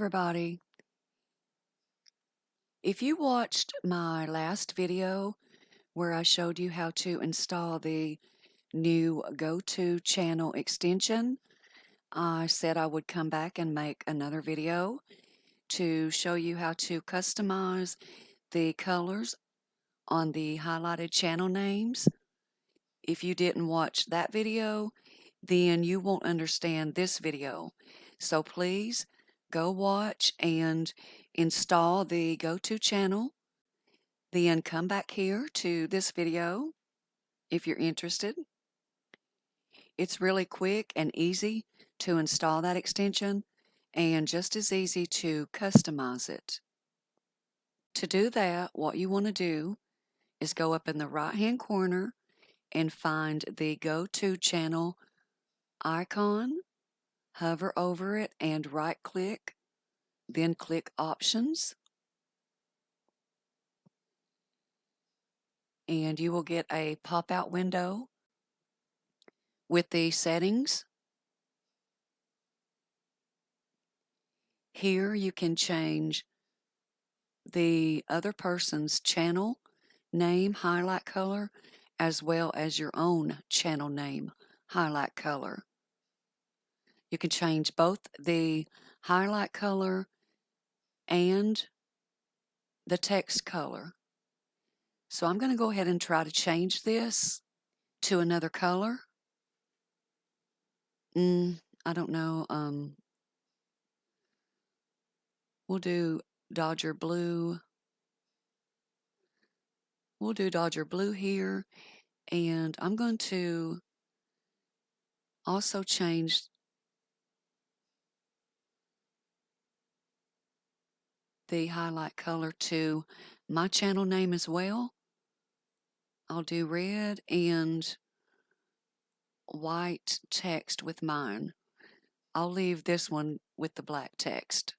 everybody. If you watched my last video where I showed you how to install the new GoToChannel extension, I said I would come back and make another video to show you how to customize the colors on the highlighted channel names. If you didn't watch that video, then you won't understand this video. So please go watch and install the GoToChannel. Then come back here to this video if you're interested. It's really quick and easy to install that extension and just as easy to customize it. To do that, what you want to do is go up in the right-hand corner and find the GoToChannel icon, hover over it and right-click, then click Options. And you will get a pop-out window with the settings. Here you can change the other person's channel name highlight color as well as your own channel name highlight color. You can change both the highlight color and the text color. So I'm going to go ahead and try to change this to another color. I don't know. We'll do Dodger Blue. We'll do Dodger Blue here. And I'm going to also change the highlight color to my channel name as well. I'll do red and white text with mine. I'll leave this one with the black text.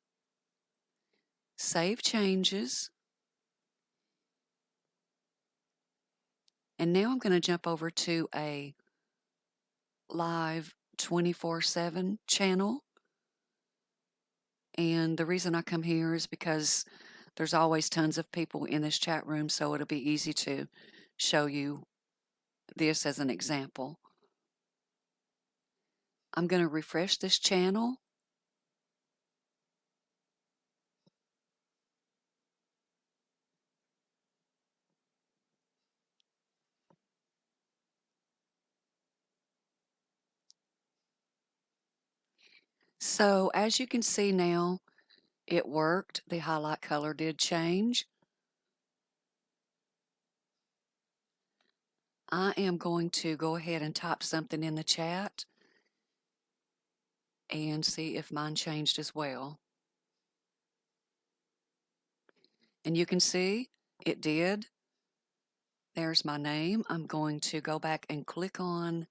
Save changes. And now I'm going to jump over to a live 24/7 channel. And the reason I come here is because there's always tons of people in this chat room, so it'll be easy to show you this as an example. I'm going to refresh this channel. So as you can see now, it worked. The highlight color did change. I am going to go ahead and type something in the chat and see if mine changed as well. And you can see it did. There's my name. I'm going to go back and click on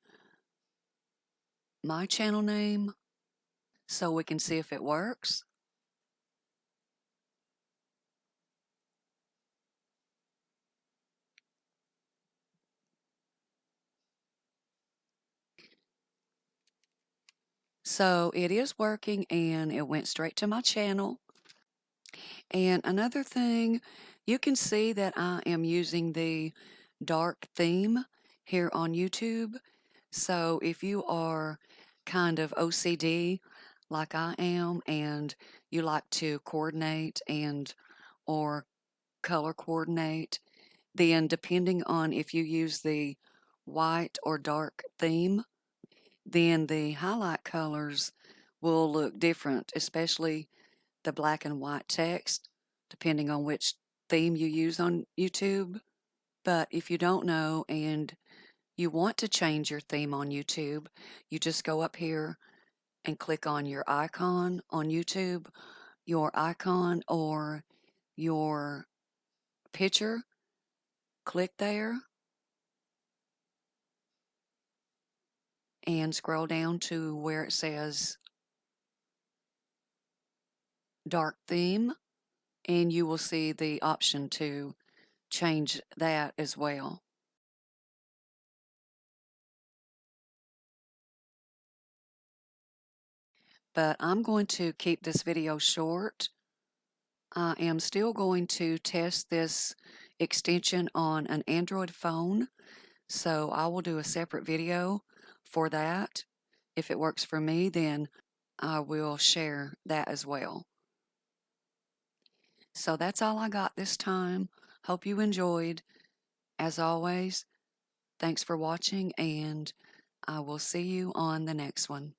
my channel name so we can see if it works. So it is working and it went straight to my channel. And another thing, you can see that I am using the dark theme here on YouTube. So if you are kind of OCD like I am and you like to coordinate and or color coordinate, then depending on if you use the white or dark theme, then the highlight colors will look different, especially the black and white text, depending on which theme you use on YouTube. But if you don't know and you want to change your theme on YouTube, you just go up here and click on your icon on YouTube, your icon or your picture. Click there and scroll down to where it says dark theme, and you will see the option to change that as well. but I'm going to keep this video short. I am still going to test this extension on an Android phone, so I will do a separate video for that. If it works for me, then I will share that as well. So that's all I got this time. Hope you enjoyed. As always, thanks for watching, and I will see you on the next one.